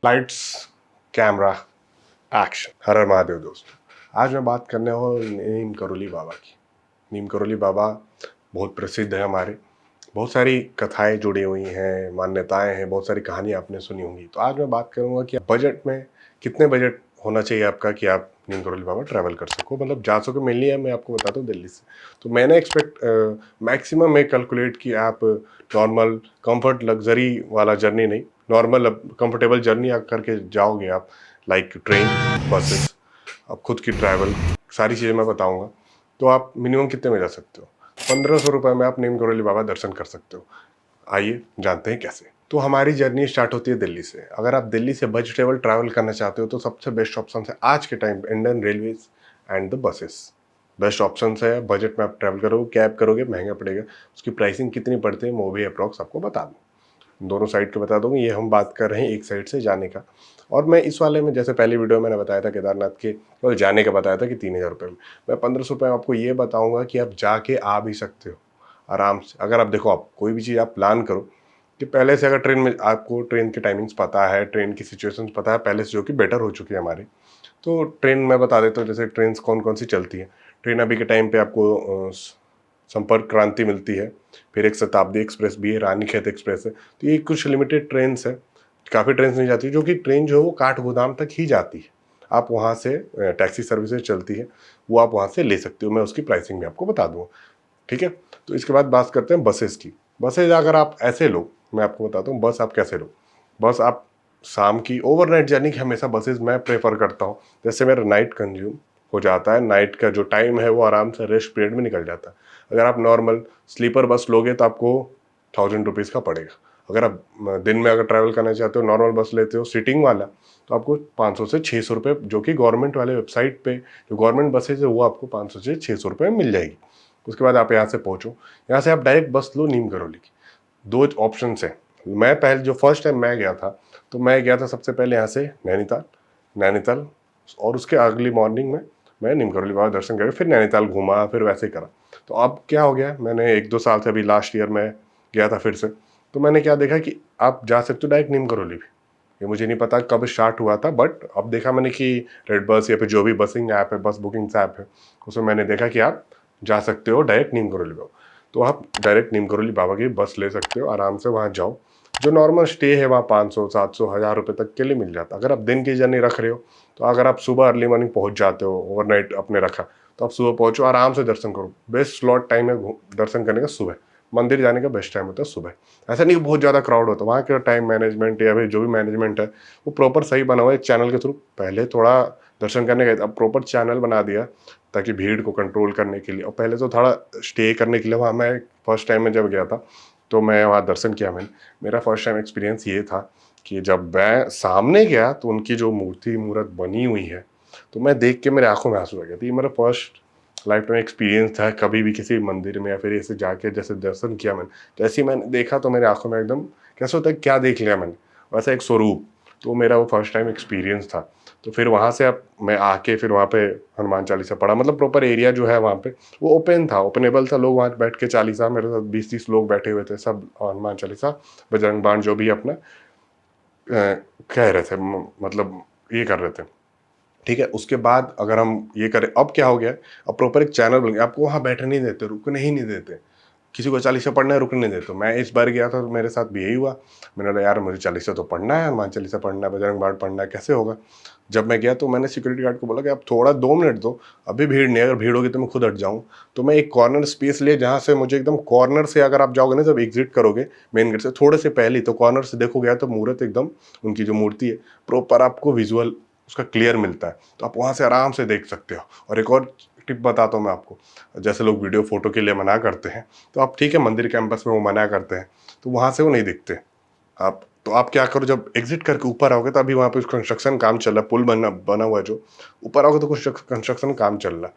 Lights, camera, action. हर हर महादेव दोस्तों, आज मैं बात करने वाला हूँ नीम करोली बाबा की। नीम करोली बाबा बहुत प्रसिद्ध है हमारे, बहुत सारी कथाएं जुड़ी हुई हैं, मान्यताएं हैं, बहुत सारी कहानियां आपने सुनी होंगी। तो आज मैं बात करूंगा कि बजट में कितने बजट होना चाहिए आपका कि आप नीम करोली बाबा ट्रैवल कर सको, मतलब जा सको। मेनली है, मैं आपको बताता हूँ दिल्ली से। तो मैंने मैक्सिमम में कैलकुलेट कि आप नॉर्मल कंफर्ट लग्जरी वाला जर्नी नहीं, नॉर्मल कंफर्टेबल जर्नी करके जाओगे आप, लाइक ट्रेन, बसेस, अब खुद की ट्रैवल, सारी चीज़ें मैं बताऊंगा। तो आप मिनिमम कितने में जा सकते हो? 1500 रुपये में आप नीम करोली बाबा दर्शन कर सकते हो। आइए जानते हैं कैसे। तो हमारी जर्नी स्टार्ट होती है दिल्ली से। अगर आप दिल्ली से बजटेबल ट्रैवल करना चाहते हो तो सबसे बेस्ट ऑप्शन है आज के time Indian railways and the buses. Best option है। बजट में आप ट्रैवल करोगे, कैब करोगे, महंगा पड़ेगा। उसकी प्राइसिंग कितनी पड़ती है वो भी अप्रॉक्स आपको बता दूँ, दोनों साइड के बता दूंगा। ये हम बात कर रहे हैं एक साइड से जाने का। और मैं इस वाले में, जैसे पहली वीडियो में मैंने बताया था केदारनाथ के और जाने का बताया था कि 3000 रुपये में, मैं 1500 रुपये में आपको ये बताऊंगा कि आप जाके आ भी सकते हो आराम से। अगर आप देखो, आप कोई भी चीज़ आप प्लान करो कि पहले से, अगर ट्रेन में आपको ट्रेन की टाइमिंग्स पता है, ट्रेन की सिचुएशंस पता है पहले से, जो कि बेटर हो चुकी है हमारी। तो ट्रेन मैं बता देता हूँ, जैसे ट्रेन कौन कौन सी चलती है। ट्रेन अभी के टाइम पे आपको संपर्क क्रांति मिलती है, फिर एक शताब्दी एक्सप्रेस भी है, रानीखेत एक्सप्रेस है। तो ये कुछ लिमिटेड ट्रेन है, काफ़ी ट्रेन नहीं जाती, जो कि ट्रेन जो है वो काठगोदाम तक ही जाती है। आप वहाँ से टैक्सी सर्विसेज चलती है, वो आप वहाँ से ले सकते हो। मैं उसकी प्राइसिंग भी आपको बता दूँगा, ठीक है। तो इसके बाद बात करते हैं बसेस की। बसेज अगर आप ऐसे लो, मैं आपको बताता हूँ बस आप कैसे लो। बस आप शाम की ओवरनाइट जर्नी की हमेशा बसेस मैं प्रेफर करता हूँ। जैसे मेरा नाइट कंज्यूम हो जाता है, नाइट का जो टाइम है वो आराम से रेस्ट पीरियड में निकल जाता है। अगर आप नॉर्मल स्लीपर बस लोगे तो आपको 1000 रुपीज़ का पड़ेगा। अगर आप दिन में अगर ट्रैवल करना चाहते हो, नॉर्मल बस लेते हो सीटिंग वाला, तो आपको 500 से 600 रुपये, जो कि गवर्नमेंट वाले वेबसाइट पे जो गवर्नमेंट बसेज है वो आपको 500 से 600 रुपये में मिल जाएगी। उसके बाद आप यहाँ से पहुँचो, यहाँ से आप डायरेक्ट बस लो नीम करोली की। दो ऑप्शन है। मैं पहले जो फर्स्ट टाइम मैं गया था, तो मैं गया था सबसे पहले यहाँ से नैनीताल। नैनीताल और उसके अगली मॉर्निंग में मैं नीम करोली बाबा दर्शन करके फिर नैनीताल घूमा, फिर वैसे ही करा। तो अब क्या हो गया, मैंने 1-2 साल से, अभी लास्ट ईयर में गया था फिर से, तो मैंने क्या देखा कि आप जा सकते हो डायरेक्ट नीम करोली भी। ये मुझे नहीं पता कब स्टार्ट हुआ था, बट अब देखा मैंने कि रेड बस या फिर जो भी बसिंग ऐप है, बस बुकिंग्स ऐप है, उसमें मैंने देखा कि आप जा सकते हो डायरेक्ट नीम करोली बाबा। तो आप डायरेक्ट नीम करोली बाबा की बस ले सकते हो, आराम से वहाँ जाओ। जो नॉर्मल स्टे है वहाँ 500, 700, 1000 रुपये तक के लिए मिल जाता। अगर आप दिन की जर्नी रख रहे हो, तो अगर आप सुबह अर्ली मॉर्निंग पहुँच जाते हो, ओवरनाइट आपने रखा, तो आप सुबह पहुँचो, आराम से दर्शन करो। बेस्ट स्लॉट टाइम है दर्शन करने का सुबह। मंदिर जाने का बेस्ट टाइम होता है सुबह। ऐसा नहीं कि बहुत ज़्यादा क्राउड होता, वहाँ का टाइम मैनेजमेंट या फिर जो भी मैनेजमेंट है वो प्रॉपर सही बना हुआ है। एक चैनल के थ्रू पहले थोड़ा दर्शन करने गए, अब प्रॉपर चैनल बना दिया ताकि भीड़ को कंट्रोल करने के लिए। और पहले तो थोड़ा स्टे करने के लिए वहाँ, मैं फर्स्ट टाइम में जब गया था तो मैं वहाँ दर्शन किया। मैंने, मेरा फर्स्ट टाइम एक्सपीरियंस ये था कि जब मैं सामने गया तो उनकी जो मूर्त बनी हुई है, तो मैं देख के मेरे आंखों में आंसू आ गया। तो ये मेरा फर्स्ट लाइफ टाइम एक्सपीरियंस था, कभी भी किसी मंदिर में या फिर ऐसे जाके जैसे दर्शन किया मैंने, जैसे ही मैंने देखा तो मेरे आंखों में एकदम, कैसे होता है, क्या देख लिया मैंने, वैसा एक स्वरूप। तो मेरा वो फर्स्ट टाइम एक्सपीरियंस था। तो फिर वहाँ से अब मैं आके फिर वहाँ पे हनुमान चालीसा पढ़ा। मतलब प्रॉपर एरिया जो है वहाँ पे वो ओपन था, ओपनेबल था। लोग वहाँ बैठ के चालीसा, मेरे साथ 20-30 लोग बैठे हुए थे, सब हनुमान चालीसा, बजरंग बाण जो भी अपना कह रहे थे, मतलब ये कर रहे थे, ठीक है। उसके बाद अगर हम ये करें, अब क्या हो गया, अब प्रॉपर एक चैनल बन गया, आपको वहाँ बैठने नहीं देते, रुकने ही नहीं देते। किसी को चालीसा पढ़ना है रुकने नहीं देते। मैं इस बार गया था तो मेरे साथ भी यही हुआ। मैंने बोला यार मुझे चालीसा तो पढ़ना है, हनुमान चालीसा पढ़ना है, बजरंग बाण पढ़ना है, कैसे होगा। जब मैं गया तो मैंने सिक्योरिटी गार्ड को बोला कि आप थोड़ा 2 मिनट दो, अभी भीड़ नहीं है, अगर भीड़ होगी तो मैं खुद हट जाऊँ। तो मैं एक कॉर्नर स्पेस लिए जहाँ से मुझे एकदम कॉर्नर से, अगर आप जाओगे ना जब एग्जिट करोगे मेन गेट से थोड़े से पहले, तो कॉर्नर से देखोगे तो मूर्त एकदम, उनकी जो मूर्ति है प्रॉपर आपको विजुअल उसका क्लियर मिलता है। तो आप वहाँ से आराम से देख सकते हो। और एक और टिप बताता हूँ मैं आपको, जैसे लोग वीडियो फोटो के लिए मना करते हैं, तो आप ठीक है मंदिर कैंपस में वो मना करते हैं, तो वहाँ से वो नहीं दिखते। आप तो आप क्या करो, जब एग्जिट करके ऊपर आओगे तो अभी वहाँ पे कंस्ट्रक्शन काम चल रहा है, पुल बना हुआ है, जो ऊपर आओगे तो कुछ कंस्ट्रक्शन काम चल रहा है।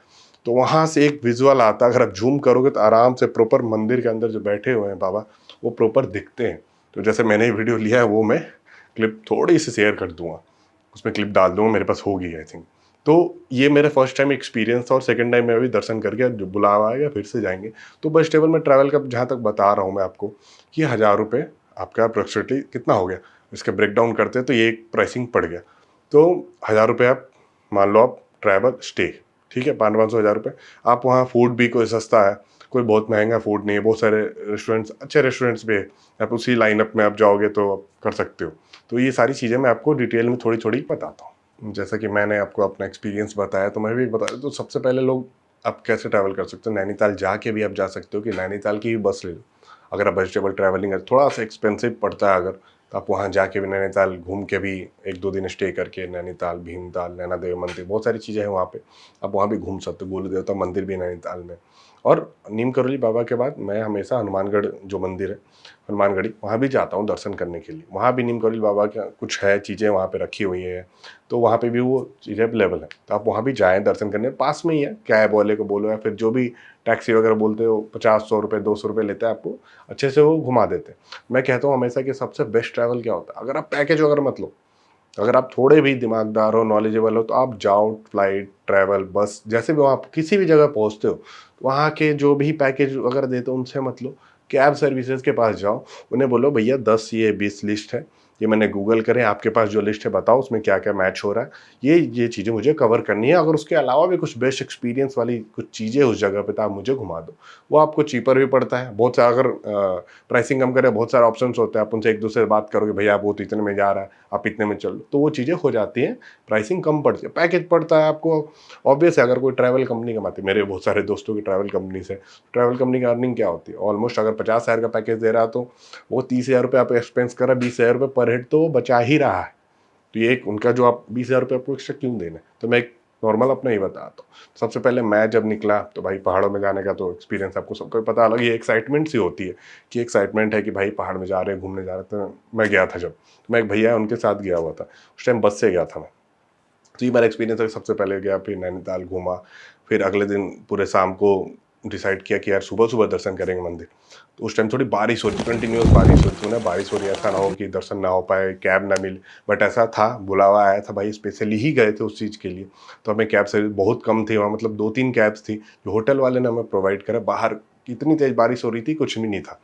तो वहाँ से एक विजुअल आता है, अगर आप जूम करोगे तो आराम से प्रॉपर मंदिर के अंदर जो बैठे हुए हैं बाबा, वो प्रॉपर दिखते हैं। तो जैसे मैंने वीडियो लिया है वो मैं क्लिप थोड़ी सी शेयर कर दूंगा, उसमें क्लिप डाल दूंगा, मेरे पास होगी आई थिंक। तो ये मेरा फर्स्ट टाइम एक्सपीरियंस था। और सेकंड टाइम में अभी दर्शन करके जो बुलावा आएगा फिर से जाएंगे। तो बस टेबल में ट्रैवल का जहाँ तक बता रहा हूँ मैं आपको कि 1000 रुपये आपका अप्रोक्सीमेटली कितना हो गया, इसके ब्रेक डाउन करते हैं तो ये एक प्राइसिंग पड़ गया। तो 1000 रुपये आप मान लो, आप ट्रैवल स्टे, ठीक है, 500 1000 रुपये। आप वहाँ फूड भी कोई सस्ता है, कोई बहुत महंगा फूड नहीं है, बहुत सारे रेस्टोरेंट्स, अच्छे रेस्टोरेंट्स भी है, आप उसी लाइनअप में आप जाओगे तो आप कर सकते हो। तो ये सारी चीज़ें मैं आपको डिटेल में थोड़ी थोड़ी बताता हूँ। जैसा कि मैंने आपको अपना एक्सपीरियंस बताया, तो मैं भी बता, तो सबसे पहले लोग आप कैसे ट्रैवल कर सकते हो, नैनीताल जाके भी आप जा सकते हो कि नैनीताल की ही बस ले लो। अगर आप वेजिटेबल ट्रैवलिंग है, थोड़ा सा एक्सपेंसिव पड़ता है अगर, तो आप वहाँ जाके भी नैनीताल घूम के भी 1-2 दिन स्टे करके, नैनीताल, भीमताल, नैना देवी मंदिर, बहुत सारी चीज़ें हैं वहाँ पे, आप वहाँ भी घूम सकते हो। गुरु देवता मंदिर भी है नैनीताल में। और नीम करोली बाबा के बाद मैं हमेशा हनुमानगढ़ जो मंदिर है, हनुमानगढ़ी, वहाँ भी जाता हूँ दर्शन करने के लिए। वहाँ भी नीम करोली बाबा का कुछ है, चीज़ें वहाँ पे रखी हुई हैं, तो वहाँ पे भी वो चीज़ें अवेलेबल है, तो आप वहाँ भी जाएँ दर्शन करने। पास में ही है, कैब वाले को बोलो या फिर जो भी टैक्सी वगैरह बोलते हो, 50-100 रुपये 200 रुपये लेते हैं, आपको अच्छे से वो घुमा देते हैं। मैं कहता हूँ हमेशा कि सबसे बेस्ट ट्रैवल क्या होता है, अगर आप पैकेज वगैरह मत लो, अगर आप थोड़े भी दिमागदार हो, नॉलेजेबल हो, तो आप जाओ फ्लाइट, ट्रैवल, बस, जैसे भी आप किसी भी जगह पहुँचते हो, तो वहाँ के जो भी पैकेज वगैरह देते हो उनसे मत लो। कैब सर्विसेज के पास जाओ, उन्हें बोलो भैया 10 ये 20 लिस्ट है, ये मैंने गूगल करें, आपके पास जो लिस्ट है बताओ उसमें क्या क्या मैच हो रहा है, ये चीज़ें मुझे कवर करनी है। अगर उसके अलावा भी कुछ बेस्ट एक्सपीरियंस वाली कुछ चीज़ें उस जगह पे, तो आप मुझे घुमा दो। वो आपको चीपर भी पड़ता है बहुत सारा। अगर प्राइसिंग कम करें, बहुत सारे ऑप्शंस होते हैं, आप उनसे एक दूसरे से बात करोगे, भैया वो तो इतने में जा रहा है, आप इतने में चलो, तो वो चीज़ें हो जाती हैं, प्राइसिंग कम पड़ती है। पैकेज पड़ता है आपको, ऑब्वियस है, अगर कोई ट्रैवल कंपनी कमाती है, मेरे बहुत सारे दोस्तों की ट्रैवल कंपनी से, ट्रैवल कंपनी की अर्निंग क्या होती है, ऑलमोस्ट अगर 50,000 का पैकेज दे रहा है तो वो 30,000 रुपये आप एक्सपेंस कर रहा है, 20,000 रुपये पर हेड तो वो बचा ही रहा है। तो ये एक उनका जो, आप 20,000 रुपये आपको एक्स्ट्रा क्यों देना है। तो मैं एक नॉर्मल अपना ही बताता हूँ। सबसे पहले मैं जब निकला, तो भाई पहाड़ों में जाने का तो एक्सपीरियंस आपको सबको पता, अलग ये एक्साइटमेंट सी होती है कि एक्साइटमेंट है कि भाई पहाड़ में जा रहे हैं, घूमने जा रहे हैं। तो मैं गया था जब, तो मैं एक भैया है उनके साथ गया हुआ था, उस टाइम बस से गया था मैं। तो ये मेरा एक्सपीरियंस है। सबसे पहले गया, फिर नैनीताल घूमा, फिर अगले दिन पूरे शाम को डिसाइड किया कि यार सुबह सुबह दर्शन करेंगे मंदिर। तो उस टाइम थोड़ी बारिश हो रही, कंटिन्यूस बारिश हो रही थी ना, बारिश हो रही है, ऐसा ना हो कि दर्शन ना हो पाए, कैब ना मिले। बट ऐसा था, बुलावा आया था भाई, स्पेशली ही गए थे उस चीज़ के लिए। तो हमें कैब सर्विस बहुत कम थी वहाँ, मतलब 2-3 कैब्स थी जो होटल वाले ने हमें प्रोवाइड करा। बाहर इतनी तेज़ बारिश हो रही थी, कुछ भी नहीं था।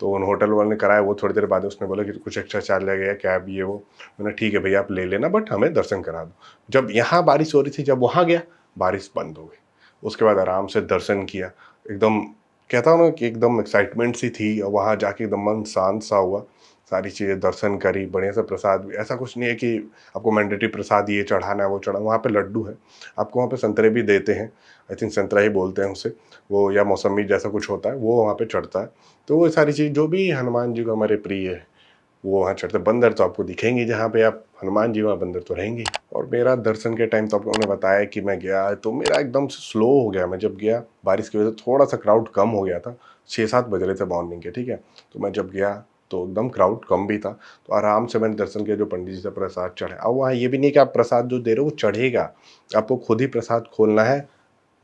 तो उन होटल वाले ने कराया, वो थोड़ी देर बाद उसने बोला कि कुछ एक्स्ट्रा चार्ज लगेगा कैब ये वो। मैंने ठीक है भैया आप ले लेना, बट हमें दर्शन करा दो। जब यहाँ बारिश हो रही थी, जब वहाँ गया, बारिश बंद हो गई। उसके बाद आराम से दर्शन किया, एकदम कहता हूँ ना कि एकदम एक्साइटमेंट सी थी, और वहाँ जाके एकदम मन शांत सा हुआ। सारी चीज़ें दर्शन करी, बढ़िया से प्रसाद भी, ऐसा कुछ नहीं है कि आपको मैंडेटरी प्रसाद ये चढ़ाना है वो चढ़ाना। वहाँ पे लड्डू है, आपको वहाँ पे संतरे भी देते हैं, आई थिंक संतरा ही बोलते हैं उसे, वो या मौसमी जैसा कुछ होता है, वो वहाँ पे चढ़ता है। तो वो सारी चीज़ जो भी हनुमान जी को हमारे प्रिय है, वो वहाँ चढ़ते। बंदर तो आपको दिखेंगे जहाँ पे आप हनुमान जी, वहाँ बंदर तो रहेंगे। और मेरा दर्शन के टाइम तो आपको उन्होंने बताया कि मैं गया तो मेरा एकदम से स्लो हो गया। मैं जब गया, बारिश की वजह से थोड़ा सा क्राउड कम हो गया था, 6-7 बज रहे थे मॉर्निंग के, ठीक है। तो मैं जब गया तो एकदम क्राउड कम भी था, तो आराम से मैंने दर्शन किया। जो पंडित जी से प्रसाद चढ़े, अब वहाँ ये भी नहीं कि आप प्रसाद जो दे रहे हो वो चढ़ेगा, आपको खुद ही प्रसाद खोलना है,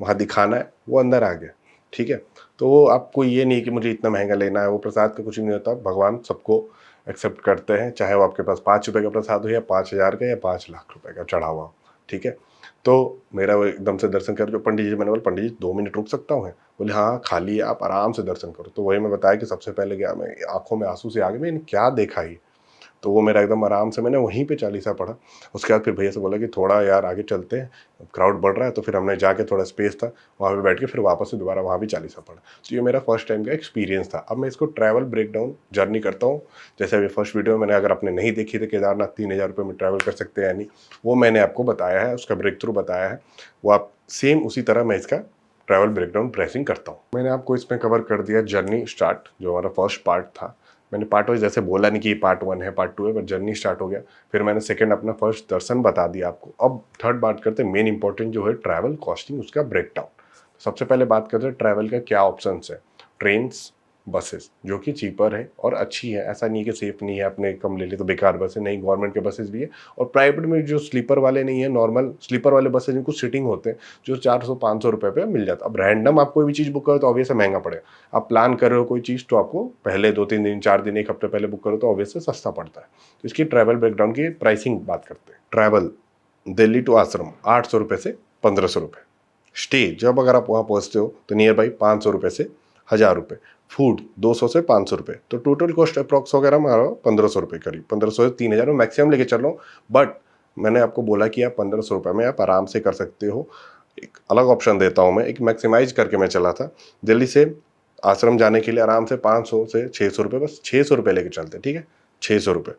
वहाँ दिखाना है, वो अंदर आ गया, ठीक है। तो वो आपको ये नहीं कि मुझे इतना महंगा लेना है, वो प्रसाद का कुछ नहीं होता। भगवान सबको एक्सेप्ट करते हैं, चाहे वो आपके पास 5 रुपये का प्रसाद हो या 5,000 का या 5 लाख रुपए का चढ़ा हुआ हो, ठीक है। तो मेरा वो एकदम से दर्शन कर, जो पंडित जी, मैंने बोला पंडित जी 2 मिनट रुक सकता हूँ? बोले हाँ खाली है, आप आराम से दर्शन करो। तो वही मैं बताया कि सबसे पहले गया मैं, आंखों में आंसू से आ गए, मैंने क्या देखा ये। तो वो मेरा एकदम आराम से मैंने वहीं पे चालीसा पढ़ा। उसके बाद फिर भैया से बोला कि थोड़ा यार आगे चलते हैं, क्राउड बढ़ रहा है। तो फिर हमने जाके, थोड़ा स्पेस था वहाँ पे बैठ के, फिर वापस से दोबारा वहाँ भी चालीसा पढ़ा। तो ये मेरा फर्स्ट टाइम का एक्सपीरियंस था। अब मैं इसको ट्रैवल ब्रेकडाउन जर्नी करता हूँ। जैसे अभी फर्स्ट वीडियो मैंने, अगर आपने नहीं देखी थी, केदारनाथ 3,000 रुपये में ट्रैवल कर सकते हैं यानी, वो मैंने आपको बताया है, उसका ब्रेक थ्रू बताया है। वो आप सेम उसी तरह मैं इसका ट्रैवल ब्रेकडाउन प्रेसिंग करता हूँ। मैंने आपको इसमें कवर कर दिया जर्नी स्टार्ट, जो हमारा फर्स्ट पार्ट था। मैंने पार्ट वाइज जैसे बोला नहीं कि पार्ट 1 है पार्ट 2 है, बट जर्नी स्टार्ट हो गया। फिर मैंने सेकंड अपना फर्स्ट दर्शन बता दिया आपको। अब थर्ड बात करते हैं, मेन इंपॉर्टेंट जो है ट्रैवल कॉस्टिंग, उसका ब्रेकडाउन। सबसे पहले बात करते हैं ट्रैवल का क्या ऑप्शंस है। ट्रेन्स, बसेस जो कि चीपर है और अच्छी है, ऐसा नहीं कि सेफ नहीं है, आपने कम ले ली तो बेकार बस है, नहीं, गवर्नमेंट के बसेस भी है। और प्राइवेट में जो स्लीपर वाले नहीं है, नॉर्मल स्लीपर वाले बसेस जिनको सीटिंग होते हैं, जो 400-500 रुपये पे मिल जाता है। अब रैंडम आप कोई भी चीज़ बुक करो तो ऑब्वियस महंगा पड़ेगा। आप प्लान कर रहे हो कोई चीज़, तो आपको पहले 2-3 दिन, 4 दिन, 1 हफ्ते पहले बुक करो तो ऑब्वियस सस्ता पड़ता है। तो इसकी ट्रैवल ब्रेकडाउन की प्राइसिंग बात करते हैं। ट्रैवल दिल्ली टू आश्रम 800 रुपये से 1,500 रुपये। स्टे जब अगर आप वहाँ पहुँचते हो तो नियर बाई 500 रुपये से 1000 रुपये, फूड 200 से 500 रुपये, तो टोटल कॉस्ट अप्रॉक्स वगैरह हमारा 1500 रुपये करीब, 1500 से 3000 में मैक्सिमम लेके चल रहा हूँ। बट मैंने आपको बोला कि आप 1500 रुपये में आप आराम से कर सकते हो। एक अलग ऑप्शन देता हूँ मैं, एक मैक्सिमाइज करके मैं चला था दिल्ली से आश्रम जाने के लिए आराम से 500 से 600 रुपये, बस 600 रुपये लेके चलते, ठीक है, 600 रुपये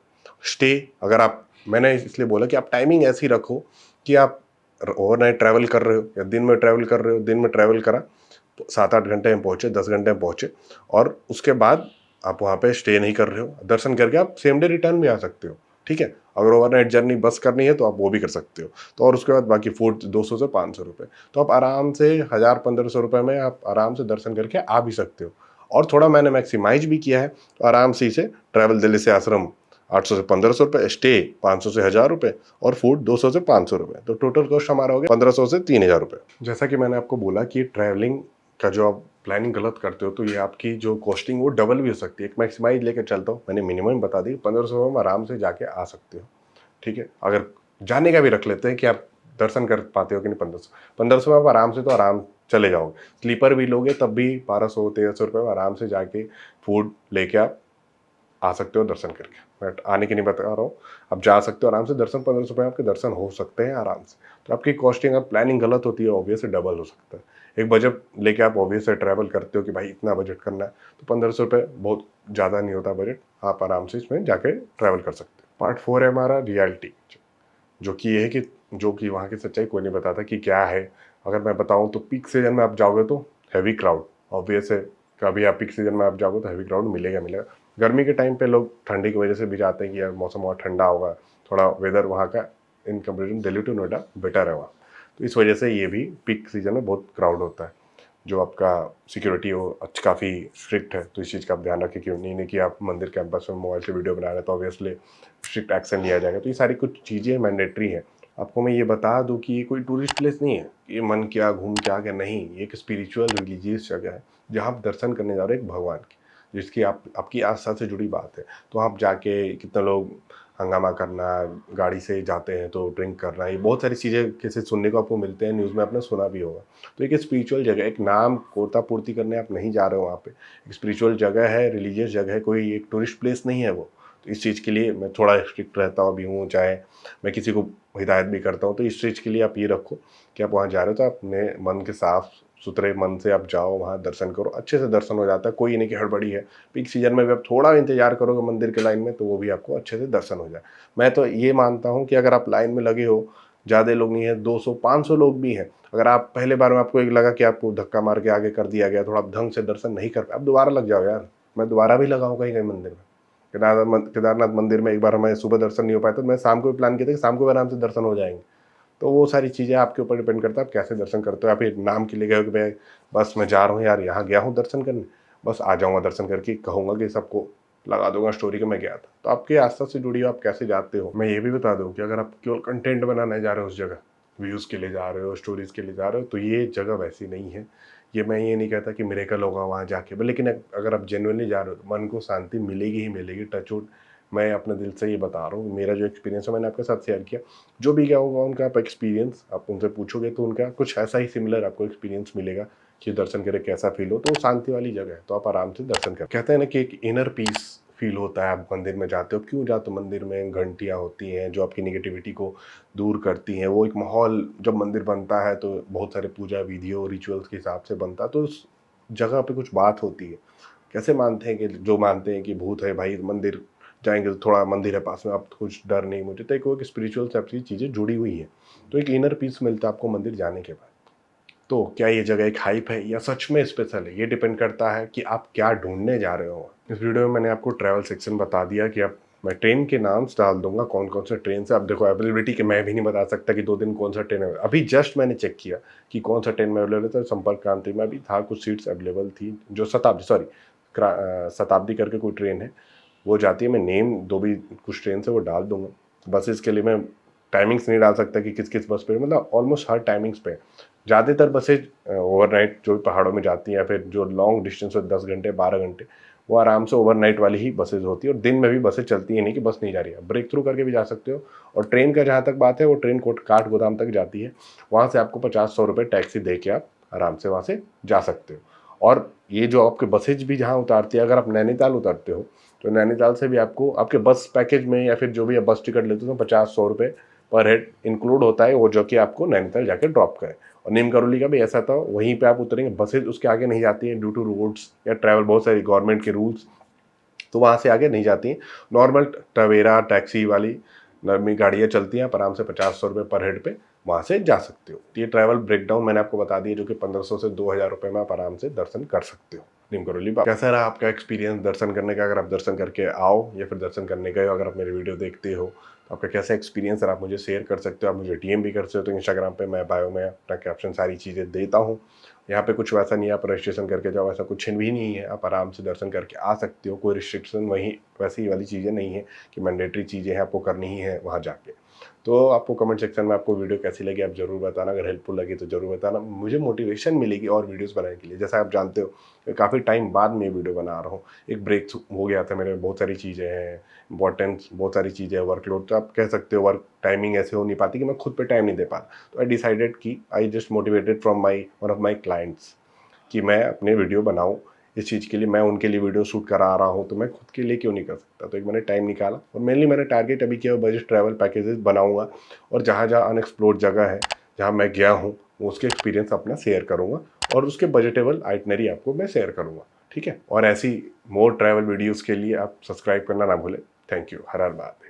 स्टे। अगर आप, मैंने इसलिए बोला कि आप टाइमिंग ऐसी रखो कि आप ओवरनाइट ट्रैवल कर रहे हो या दिन में ट्रैवल कर रहे हो, दिन में ट्रैवल करा तो 7-8 घंटे में पहुँचे, 10 घंटे में पहुँचे, और उसके बाद आप वहाँ पे स्टे नहीं कर रहे हो, दर्शन करके आप सेम डे रिटर्न भी आ सकते हो, ठीक है। अगर ओवरनाइट जर्नी बस करनी है तो आप वो भी कर सकते हो। तो और उसके बाद बाकी फूड 200 से 500 रुपये, तो आप आराम से 1000-1500 रुपये में आप आराम से दर्शन करके आ भी सकते हो। और थोड़ा मैंने मैक्सिमाइज भी किया है, तो आराम से इसे ट्रैवल दिल्ली से आश्रम 800 से 1500 रुपये, स्टे 500 से 1000 रुपये, और फूड 200 से 500 रुपये, तो टोटल कॉस्ट हमारा हो गया 1500 से 3000 रुपये। जैसा कि मैंने आपको बोला कि ट्रैवलिंग का जो आप प्लानिंग गलत करते हो तो ये आपकी जो कॉस्टिंग वो डबल भी हो सकती है। एक मैक्सिमाइज लेकर चलता हूँ, मैंने मिनिमम बता दी, 1500 में आराम से जाके आ सकते हो, ठीक है। अगर जाने का भी रख लेते हैं कि आप दर्शन कर पाते हो कि नहीं, 1500 में आप आराम से तो आराम चले जाओगे। स्लीपर भी लोगे तब भी 1200-1300 रुपये में आराम से जाके फूड लेके आप आ सकते हो दर्शन करके। मैं आने की नहीं बता रहा हूँ, आप जा सकते हो आराम से दर्शन, 1500 रुपये आपके दर्शन हो सकते हैं आराम से। तो आपकी कॉस्टिंग, अगर प्लानिंग गलत होती है ऑब्वियस डबल हो सकता है। एक बजट लेके आप ऑब्वियस ट्रैवल करते हो कि भाई इतना बजट करना है, तो 1500 रुपये बहुत ज़्यादा नहीं होता बजट, आप आराम से इसमें जाके ट्रैवल कर सकते हो। पार्ट 4 है हमारा रियलिटी, जो कि ये है कि जो कि वहाँ की सच्चाई कोई नहीं बताता कि क्या है। अगर मैं बताऊँ तो पीक सीजन में आप जाओगे तो हैवी क्राउड, ऑब्वियस है, कभी आप पीक सीजन में आप जाओगे तो हैवी क्राउड मिलेगा मिलेगा। गर्मी के टाइम पे लोग ठंडी की वजह से भी जाते हैं कि यार मौसम और ठंडा होगा, थोड़ा वेदर वहाँ का in comparison Delhi to Noida better है वहाँ, तो इस वजह से ये भी पीक सीजन में बहुत क्राउड होता है। जो आपका सिक्योरिटी हो काफ़ी स्ट्रिक्ट है, तो इस चीज़ का आप ध्यान रखें, क्यों नहीं कि आप मंदिर कैंपस में मोबाइल से वीडियो बना रहे हैं तो ऑब्वियसली स्ट्रिक्ट एक्शन लिया जाएगा। तो ये सारी कुछ चीज़ें मैंडेटरी हैं। आपको मैं ये बता दूं कि ये कोई टूरिस्ट प्लेस नहीं है, ये मन क्या घूम क्या क्या नहीं, ये एक स्पिरिचुअल रिलीजियस जगह है जहाँ आप दर्शन करने जा रहे हो एक भगवान की, जिसकी आपकी आस्था से जुड़ी बात है। तो आप जाके कितने लोग हंगामा करना, गाड़ी से जाते हैं तो ड्रिंक करना, ये बहुत सारी चीज़ें कैसे सुनने को आपको मिलते हैं, न्यूज़ में आपने सुना भी होगा। तो एक स्पिरिचुअल जगह, एक नाम कोटा पूर्ति करने आप नहीं जा रहे हो वहाँ पे, एक स्पिरिचुअल जगह है, रिलीजियस जगह है, कोई एक टूरिस्ट प्लेस नहीं है वो। तो इस चीज़ के लिए मैं थोड़ा स्ट्रिक्ट रहता हूँ, अभी हूँ, चाहे मैं किसी को हिदायत भी करता हूँ। तो इस चीज़ के लिए आप ये रखो कि आप वहाँ जा रहे हो तो अपने मन के साफ सुथरे मन से आप जाओ, वहाँ दर्शन करो, अच्छे से दर्शन हो जाता है, कोई नहीं कि हड़बड़ी है। पीक सीजन में भी आप थोड़ा इंतजार करोगे मंदिर के लाइन में तो वो भी आपको अच्छे से दर्शन हो जाए। मैं तो ये मानता हूँ कि अगर आप लाइन में लगे हो, ज़्यादा लोग नहीं है, 200-500 लोग भी हैं, अगर आप पहले बार में आपको एक लगा कि आपको धक्का मार के आगे कर दिया गया, थोड़ा आप ढंग से दर्शन नहीं कर पाए, आप दोबारा लग जाओ यार। मैं दोबारा भी लगा हूँ कहीं कहीं मंदिर में, केदारनाथ मंदिर में एक बार हमें सुबह दर्शन नहीं हो पाया, तो मैं शाम को भी प्लान किया था कि शाम को भी आराम से दर्शन हो जाएंगे। तो वो सारी चीज़ें आपके ऊपर डिपेंड करता है आप कैसे दर्शन करते हो। आप ये नाम के लिए गए हो कि भाई बस मैं जा रहा हूँ यार, यहाँ गया हूँ दर्शन करने, बस आ जाऊँगा दर्शन करके, कहूँगा कि सबको लगा दूंगा स्टोरी कि मैं गया था। तो आपके आस्था से जुड़ी हो, आप कैसे जाते हो। मैं ये भी बता दूँ कि अगर आप केवल कंटेंट बनाने जा रहे हो उस जगह, व्यूज़ के लिए जा रहे हो, स्टोरीज़ के लिए जा रहे हो, तो ये जगह वैसी नहीं है। ये मैं ये नहीं कहता कि मिरेकल होगा वहाँ जाके, लेकिन अगर आप जेन्युइनली जा रहे हो तो मन को शांति मिलेगी ही मिलेगी। टच वुड, मैं अपने दिल से ये बता रहा हूँ, मेरा जो एक्सपीरियंस है मैंने आपके साथ शेयर किया। जो भी गया होगा उनका आप एक्सपीरियंस आप उनसे पूछोगे तो उनका कुछ ऐसा ही सिमिलर आपको एक्सपीरियंस मिलेगा कि दर्शन करे कैसा फील हो। तो शांति वाली जगह है, तो आप आराम से दर्शन कर। कहते हैं ना कि एक इनर पीस फील होता है, आप मंदिर में जाते हो, क्यों जाते हो मंदिर में, घंटियाँ होती हैं जो आपकी निगेटिविटी को दूर करती हैं। वो एक माहौल, जब मंदिर बनता है तो बहुत सारे पूजा विधियों रिचुअल्स के हिसाब से बनता है, तो उस जगह पे कुछ बात होती है। कैसे मानते हैं कि जो मानते हैं कि भूत है, भाई मंदिर जाएंगे तो थोड़ा मंदिर है पास में, आप कुछ डर नहीं मुझे, तो एक स्पिरिचुअल सब चीज़ें जुड़ी हुई हैं। तो एक इनर पीस मिलता है आपको मंदिर जाने के बाद। तो क्या ये जगह एक हाइप है या सच में स्पेशल है, ये डिपेंड करता है कि आप क्या ढूंढने जा रहे हो। इस वीडियो में मैंने आपको ट्रैवल सेक्शन बता दिया कि आप, मैं ट्रेन के नाम्स डाल दूंगा कौन कौन सा ट्रेन से। आप देखो अवेलेबिलिटी के मैं भी नहीं बता सकता कि 2 दिन कौन सा ट्रेन है। अभी जस्ट मैंने चेक किया कि कौन सा ट्रेन में अवेलेबल था, संपर्क क्रांति में भी था, कुछ सीट्स अवेलेबल थी। जो शताब्दी करके कोई ट्रेन है वो जाती है। मैं नेम दो भी कुछ ट्रेन से वो डाल दूंगा। बसेस के लिए मैं टाइमिंग्स नहीं डाल सकता कि किस किस बस पे, मतलब ऑलमोस्ट हर टाइमिंग्स पे ज़्यादातर बसेज ओवरनाइट जो पहाड़ों में जाती हैं या फिर जो लॉन्ग डिस्टेंस हो 10 घंटे 12 घंटे, वो आराम से ओवरनाइट वाली ही बसेज होती है। और दिन में भी बसें चलती हैं, नहीं कि बस नहीं जा रही है, ब्रेक थ्रू करके भी जा सकते हो। और ट्रेन का जहाँ तक बात है, वो ट्रेन काठ गोदाम तक जाती है, वहाँ से आपको 50-100 रुपये टैक्सी दे के आप आराम से वहाँ से जा सकते हो। और ये जो आपके बसेज भी जहाँ उतारती है, अगर आप नैनीताल उतरते हो तो नैनीताल से भी आपको आपके बस पैकेज में या फिर जो भी आप बस टिकट लेते हो तो 50-100 रुपये पर हेड इंक्लूड होता है, वो जो कि आपको नैनीताल जाके ड्रॉप करे। और नीम करौली का भी ऐसा था, वहीं पे आप उतरेंगे, बसेज उसके आगे नहीं जाती हैं ड्यू टू रोड्स या ट्रैवल, बहुत सारी गवर्नमेंट के रूल्स, तो वहाँ से आगे नहीं जाती हैं। नॉर्मल टवेरा टैक्सी वाली नॉर्मल गाड़ियाँ चलती हैं, आप आराम से 50-100 रुपये पर हेड पे वहाँ से जा सकते हो। ये ट्रैवल ब्रेकडाउन मैंने आपको बता दिया, जो कि 1500 से 2000 रुपये में आप आराम से दर्शन कर सकते हो नीम करौली बाबा। कैसा रहा आपका एक्सपीरियंस दर्शन करने का? अगर आप दर्शन करके आओ या फिर दर्शन करने गए हो, अगर आप मेरी वीडियो देखते हो तो आपका कैसा एक्सपीरियंस है आप मुझे शेयर कर सकते हो। आप मुझे डीएम भी कर सकते हो, तो इंस्टाग्राम पे मैं बायो में अपना कैप्शन सारी चीज़ें देता हूँ। यहाँ पे कुछ वैसा नहीं है आप रजिस्ट्रेशन करके जाओ, ऐसा कुछ भी नहीं है, आप आराम से दर्शन करके आ सकते हो। कोई रिस्ट्रिक्शन वहीं वैसी वाली चीज़ें नहीं है कि मैंडेटरी चीज़ें हैं आपको करनी ही है वहाँ जाके। तो आपको कमेंट सेक्शन में आपको वीडियो कैसी लगी आप ज़रूर बताना, अगर हेल्पफुल लगी तो ज़रूर बताना, मुझे मोटिवेशन मिलेगी और वीडियोस बनाने के लिए। जैसा आप जानते हो काफ़ी टाइम बाद मैं वीडियो बना रहा हूँ, एक ब्रेक हो गया था मेरे, बहुत सारी चीज़ें हैं इंपॉर्टेंस, बहुत सारी चीज़ें हैं, वर्कलोड, तो आप कह सकते हो वर्क टाइमिंग ऐसे हो नहीं पाती कि मैं खुद पे टाइम नहीं दे पाता। तो आई डिसाइडेड कि I just motivated from my one of my clients कि मैं अपने वीडियो बनाऊँ, इस चीज़ के लिए मैं उनके लिए वीडियो शूट करा रहा हूँ, तो मैं खुद के लिए क्यों नहीं कर सकता। तो एक मैंने टाइम निकाला और मेनली मैंने टारगेट अभी किया बजट ट्रैवल पैकेजेस बनाऊंगा, और जहाँ जहाँ अनएक्सप्लोर्ड जगह है जहाँ मैं गया हूँ उसके एक्सपीरियंस अपना शेयर करूँगा, और उसके बजटेबल आइटनरी आपको मैं शेयर करूँगा। ठीक है, और ऐसी मोर ट्रैवल वीडियोज़ के लिए आप सब्सक्राइब करना ना भूलें। Thank you. हर हर महादेव।